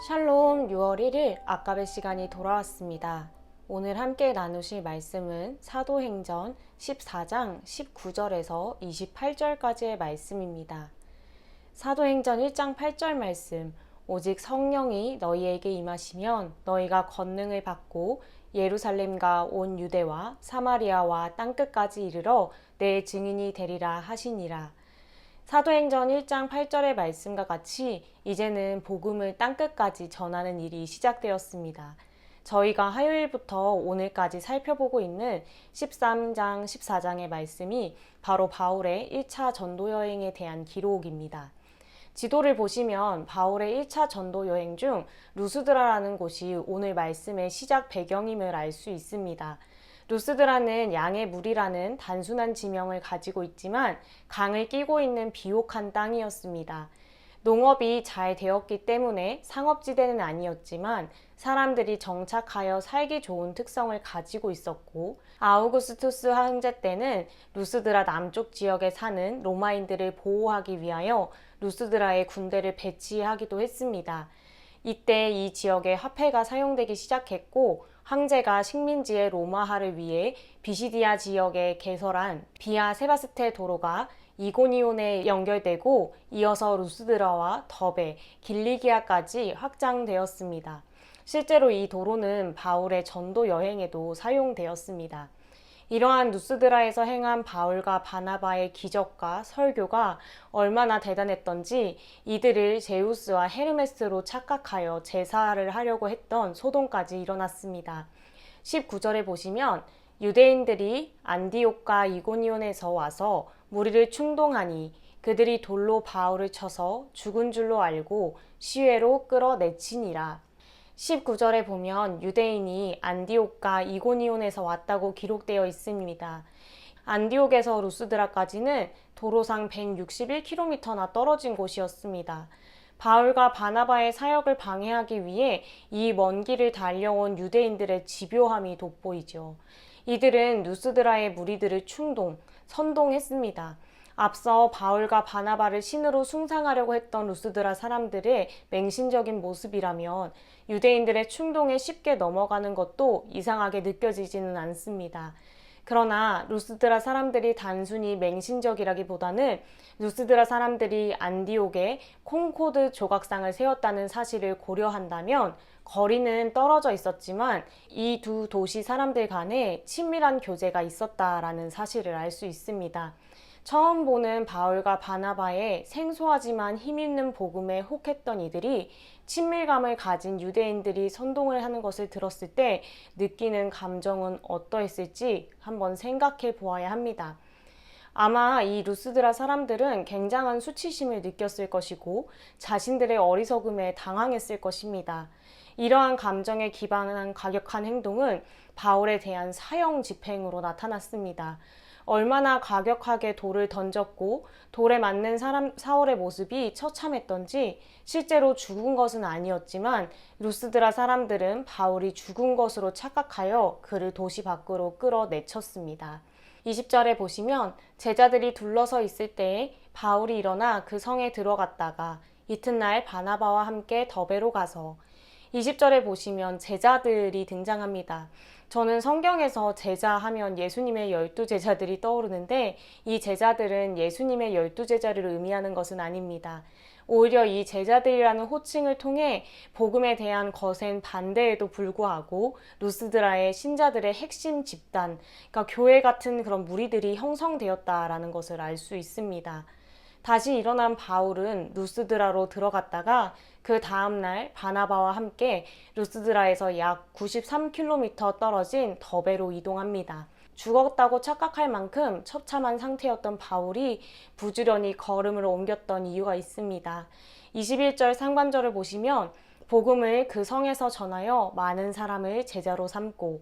샬롬 6월 1일 아까베 시간이 돌아왔습니다. 오늘 함께 나누실 말씀은 사도행전 14장 19절에서 28절까지의 말씀입니다. 사도행전 1장 8절 말씀, 오직 성령이 너희에게 임하시면 너희가 권능을 받고 예루살렘과 온 유대와 사마리아와 땅끝까지 이르러 내 증인이 되리라 하시니라. 사도행전 1장 8절의 말씀과 같이 이제는 복음을 땅끝까지 전하는 일이 시작되었습니다. 저희가 화요일부터 오늘까지 살펴보고 있는 13장, 14장의 말씀이 바로 바울의 1차 전도 여행에 대한 기록입니다. 지도를 보시면 바울의 1차 전도 여행 중 루스드라라는 곳이 오늘 말씀의 시작 배경임을 알 수 있습니다. 루스드라는 양의 물이라는 단순한 지명을 가지고 있지만 강을 끼고 있는 비옥한 땅이었습니다. 농업이 잘 되었기 때문에 상업지대는 아니었지만 사람들이 정착하여 살기 좋은 특성을 가지고 있었고, 아우구스투스 황제 때는 루스드라 남쪽 지역에 사는 로마인들을 보호하기 위하여 루스드라에 군대를 배치하기도 했습니다. 이때 이 지역에 화폐가 사용되기 시작했고, 황제가 식민지의 로마화를 위해 비시디아 지역에 개설한 비아 세바스테 도로가 이고니온에 연결되고 이어서 루스드라와 더베, 길리기아까지 확장되었습니다. 실제로 이 도로는 바울의 전도 여행에도 사용되었습니다. 이러한 루스드라에서 행한 바울과 바나바의 기적과 설교가 얼마나 대단했던지 이들을 제우스와 헤르메스로 착각하여 제사를 하려고 했던 소동까지 일어났습니다. 19절에 보시면 유대인들이 안디옥과 이고니온에서 와서 무리를 충동하니 그들이 돌로 바울을 쳐서 죽은 줄로 알고 시외로 끌어내치니라. 19절에 보면 유대인이 안디옥과 이고니온에서 왔다고 기록되어 있습니다. 안디옥에서 루스드라까지는 도로상 161km나 떨어진 곳이었습니다. 바울과 바나바의 사역을 방해하기 위해 이 먼 길을 달려온 유대인들의 집요함이 돋보이죠. 이들은 루스드라의 무리들을 선동했습니다. 앞서 바울과 바나바를 신으로 숭상하려고 했던 루스드라 사람들의 맹신적인 모습이라면 유대인들의 충동에 쉽게 넘어가는 것도 이상하게 느껴지지는 않습니다. 그러나 루스드라 사람들이 단순히 맹신적이라기보다는 루스드라 사람들이 안디옥에 콩코드 조각상을 세웠다는 사실을 고려한다면 거리는 떨어져 있었지만 이 두 도시 사람들 간에 친밀한 교제가 있었다라는 사실을 알 수 있습니다. 처음 보는 바울과 바나바의 생소하지만 힘있는 복음에 혹했던 이들이 친밀감을 가진 유대인들이 선동을 하는 것을 들었을 때 느끼는 감정은 어떠했을지 한번 생각해 보아야 합니다. 아마 이 루스드라 사람들은 굉장한 수치심을 느꼈을 것이고 자신들의 어리석음에 당황했을 것입니다. 이러한 감정에 기반한 과격한 행동은 바울에 대한 사형 집행으로 나타났습니다. 얼마나 과격하게 돌을 던졌고 돌에 맞는 사울의 모습이 처참했던지 실제로 죽은 것은 아니었지만 루스드라 사람들은 바울이 죽은 것으로 착각하여 그를 도시 밖으로 끌어내쳤습니다. 20절에 보시면 제자들이 둘러서 있을 때에 바울이 일어나 그 성에 들어갔다가 이튿날 바나바와 함께 더베로 가서 20절에 보시면 제자들이 등장합니다. 저는 성경에서 제자 하면 예수님의 12제자들이 떠오르는데 이 제자들은 예수님의 12제자를 의미하는 것은 아닙니다. 오히려 이 제자들이라는 호칭을 통해 복음에 대한 거센 반대에도 불구하고 루스드라의 신자들의 핵심 집단, 그러니까 교회 같은 그런 무리들이 형성되었다라는 것을 알 수 있습니다. 다시 일어난 바울은 루스드라로 들어갔다가 그 다음날 바나바와 함께 루스드라에서 약 93km 떨어진 더베로 이동합니다. 죽었다고 착각할 만큼 처참한 상태였던 바울이 부지런히 걸음을 옮겼던 이유가 있습니다. 21절 상반절을 보시면 복음을 그 성에서 전하여 많은 사람을 제자로 삼고,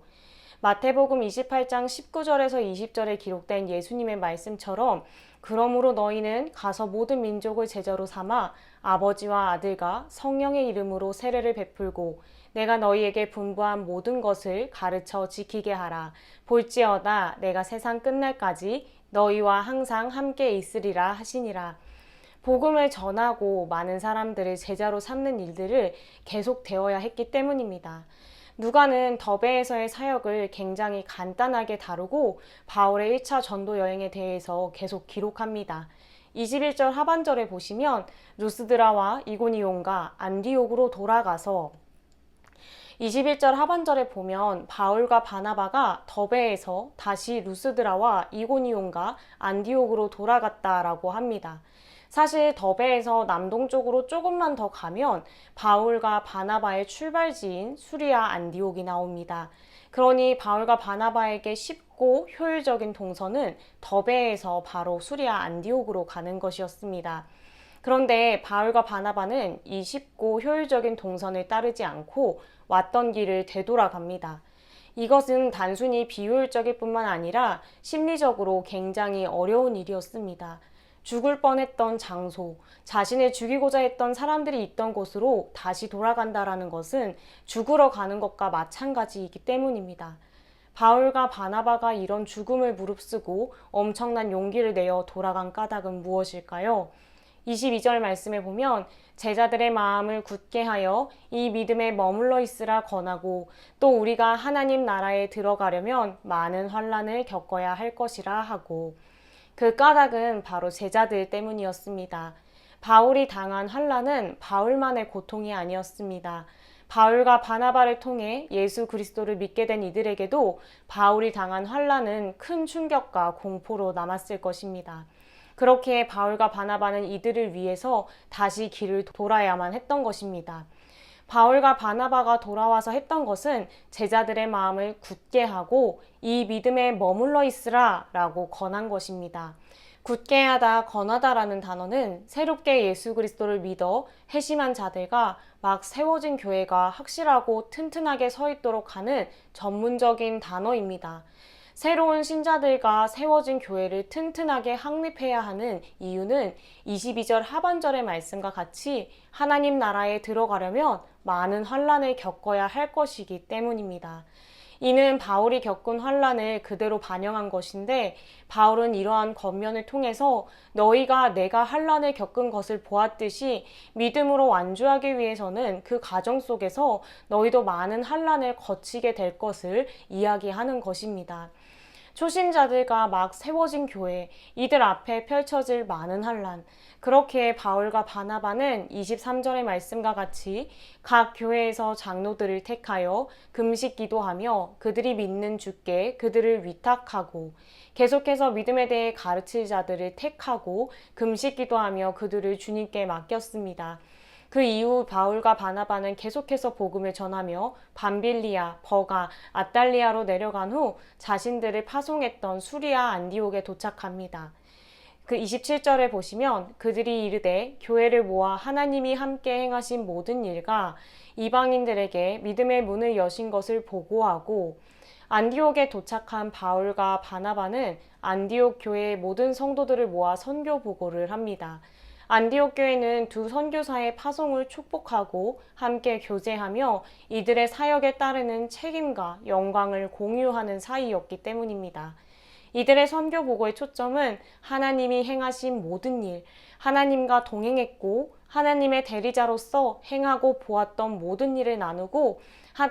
마태복음 28장 19절에서 20절에 기록된 예수님의 말씀처럼 그러므로 너희는 가서 모든 민족을 제자로 삼아 아버지와 아들과 성령의 이름으로 세례를 베풀고 내가 너희에게 분부한 모든 것을 가르쳐 지키게 하라. 볼지어다 내가 세상 끝날까지 너희와 항상 함께 있으리라 하시니라. 복음을 전하고 많은 사람들을 제자로 삼는 일들을 계속되어야 했기 때문입니다. 누가는 더베에서의 사역을 굉장히 간단하게 다루고 바울의 1차 전도 여행에 대해서 계속 기록합니다. 21절 하반절에 보시면 루스드라와 이고니온과 안디옥으로 돌아가서 21절 하반절에 보면 바울과 바나바가 더베에서 다시 루스드라와 이고니온과 안디옥으로 돌아갔다라고 합니다. 사실 더베에서 남동쪽으로 조금만 더 가면 바울과 바나바의 출발지인 수리아 안디옥이 나옵니다. 그러니 바울과 바나바에게 쉽고 효율적인 동선은 더베에서 바로 수리아 안디옥으로 가는 것이었습니다. 그런데 바울과 바나바는 이 쉽고 효율적인 동선을 따르지 않고 왔던 길을 되돌아갑니다. 이것은 단순히 비효율적일 뿐만 아니라 심리적으로 굉장히 어려운 일이었습니다. 죽을 뻔했던 장소, 자신을 죽이고자 했던 사람들이 있던 곳으로 다시 돌아간다라는 것은 죽으러 가는 것과 마찬가지이기 때문입니다. 바울과 바나바가 이런 죽음을 무릅쓰고 엄청난 용기를 내어 돌아간 까닭은 무엇일까요? 22절 말씀에 보면 제자들의 마음을 굳게 하여 이 믿음에 머물러 있으라 권하고 또 우리가 하나님 나라에 들어가려면 많은 환난을 겪어야 할 것이라 하고 그 까닭은 바로 제자들 때문이었습니다. 바울이 당한 환난은 바울만의 고통이 아니었습니다. 바울과 바나바를 통해 예수 그리스도를 믿게 된 이들에게도 바울이 당한 환난은 큰 충격과 공포로 남았을 것입니다. 그렇게 바울과 바나바는 이들을 위해서 다시 길을 돌아야만 했던 것입니다. 바울과 바나바가 돌아와서 했던 것은 제자들의 마음을 굳게 하고 이 믿음에 머물러 있으라 라고 권한 것입니다. 굳게 하다, 권하다라는 단어는 새롭게 예수 그리스도를 믿어 회심한 자들과 막 세워진 교회가 확실하고 튼튼하게 서 있도록 하는 전문적인 단어입니다. 새로운 신자들과 세워진 교회를 튼튼하게 확립해야 하는 이유는 22절 하반절의 말씀과 같이 하나님 나라에 들어가려면 많은 환난을 겪어야 할 것이기 때문입니다. 이는 바울이 겪은 환난을 그대로 반영한 것인데 바울은 이러한 겉면을 통해서 너희가 내가 환난을 겪은 것을 보았듯이 믿음으로 완주하기 위해서는 그 과정 속에서 너희도 많은 환난을 거치게 될 것을 이야기하는 것입니다. 초신자들과 막 세워진 교회, 이들 앞에 펼쳐질 많은 환난. 그렇게 바울과 바나바는 23절의 말씀과 같이 각 교회에서 장로들을 택하여 금식 기도하며 그들이 믿는 주께 그들을 위탁하고 계속해서 믿음에 대해 가르칠 자들을 택하고 금식 기도하며 그들을 주님께 맡겼습니다. 그 이후 바울과 바나바는 계속해서 복음을 전하며 밤빌리아, 버가, 아달리아로 내려간 후 자신들을 파송했던 수리아 안디옥에 도착합니다. 그 27절에 보시면 그들이 이르되 교회를 모아 하나님이 함께 행하신 모든 일과 이방인들에게 믿음의 문을 여신 것을 보고하고 안디옥에 도착한 바울과 바나바는 안디옥 교회의 모든 성도들을 모아 선교 보고를 합니다. 안디옥 교회는 두 선교사의 파송을 축복하고 함께 교제하며 이들의 사역에 따르는 책임과 영광을 공유하는 사이였기 때문입니다. 이들의 선교 보고의 초점은 하나님이 행하신 모든 일, 하나님과 동행했고 하나님의 대리자로서 행하고 보았던 모든 일을 나누고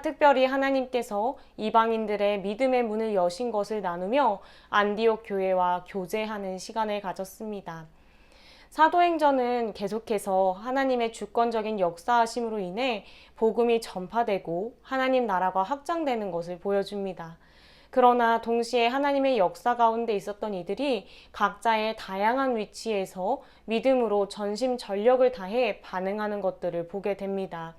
특별히 하나님께서 이방인들의 믿음의 문을 여신 것을 나누며 안디옥 교회와 교제하는 시간을 가졌습니다. 사도행전은 계속해서 하나님의 주권적인 역사하심으로 인해 복음이 전파되고 하나님 나라가 확장되는 것을 보여줍니다. 그러나 동시에 하나님의 역사 가운데 있었던 이들이 각자의 다양한 위치에서 믿음으로 전심전력을 다해 반응하는 것들을 보게 됩니다.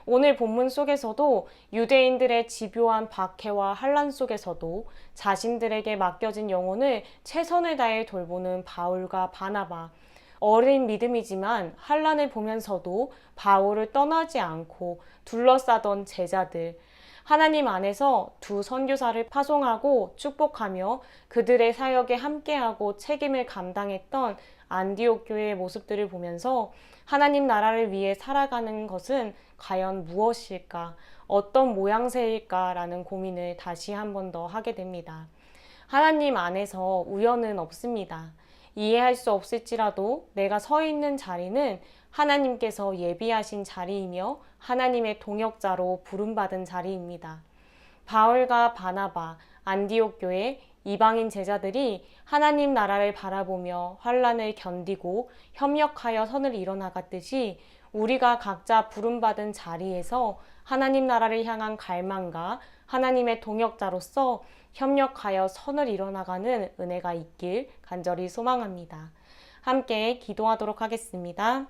오늘 본문 속에서도 유대인들의 집요한 박해와 환난 속에서도 자신들에게 맡겨진 영혼을 최선을 다해 돌보는 바울과 바나바, 어린 믿음이지만 환난을 보면서도 바울을 떠나지 않고 둘러싸던 제자들, 하나님 안에서 두 선교사를 파송하고 축복하며 그들의 사역에 함께하고 책임을 감당했던 안디옥 교회의 모습들을 보면서 하나님 나라를 위해 살아가는 것은 과연 무엇일까, 어떤 모양새일까라는 고민을 다시 한 번 더 하게 됩니다. 하나님 안에서 우연은 없습니다. 이해할 수 없을지라도 내가 서 있는 자리는 하나님께서 예비하신 자리이며 하나님의 동역자로 부름받은 자리입니다. 바울과 바나바, 안디옥 교회 이방인 제자들이 하나님 나라를 바라보며 환난을 견디고 협력하여 선을 이뤄나갔듯이 우리가 각자 부름받은 자리에서 하나님 나라를 향한 갈망과 하나님의 동역자로서 협력하여 선을 이뤄나가는 은혜가 있길 간절히 소망합니다. 함께 기도하도록 하겠습니다.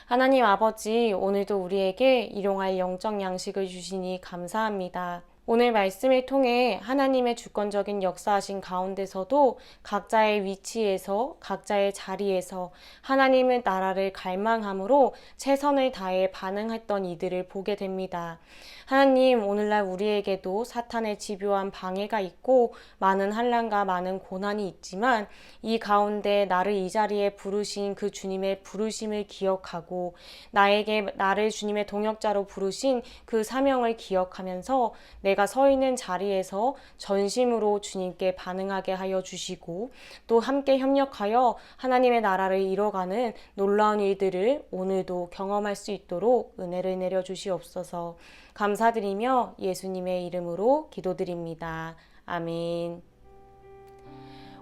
하나님 아버지, 오늘도 우리에게 일용할 영적 양식을 주시니 감사합니다. 오늘 말씀을 통해 하나님의 주권적인 역사하신 가운데서도 각자의 위치에서 각자의 자리에서 하나님의 나라를 갈망함으로 최선을 다해 반응했던 이들을 보게 됩니다. 하나님, 오늘날 우리에게도 사탄의 집요한 방해가 있고 많은 환난과 많은 고난이 있지만 이 가운데 나를 이 자리에 부르신 그 주님의 부르심을 기억하고 나를 주님의 동역자로 부르신 그 사명을 기억하면서 내가 서 있는 자리에서 전심으로 주님께 반응하게 하여 주시고 또 함께 협력하여 하나님의 나라를 이뤄가는 놀라운 일들을 오늘도 경험할 수 있도록 은혜를 내려 주시옵소서. 감사드리며 예수님의 이름으로 기도드립니다. 아멘.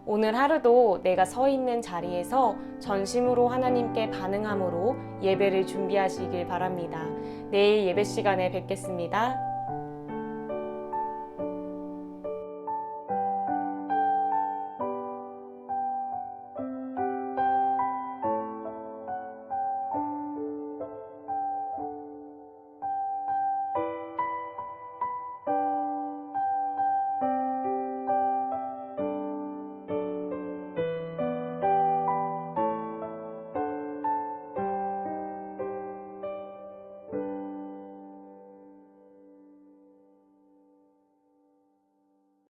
오늘 하루도 내가 서 있는 자리에서 전심으로 하나님께 반응함으로 예배를 준비하시길 바랍니다. 내일 예배 시간에 뵙겠습니다.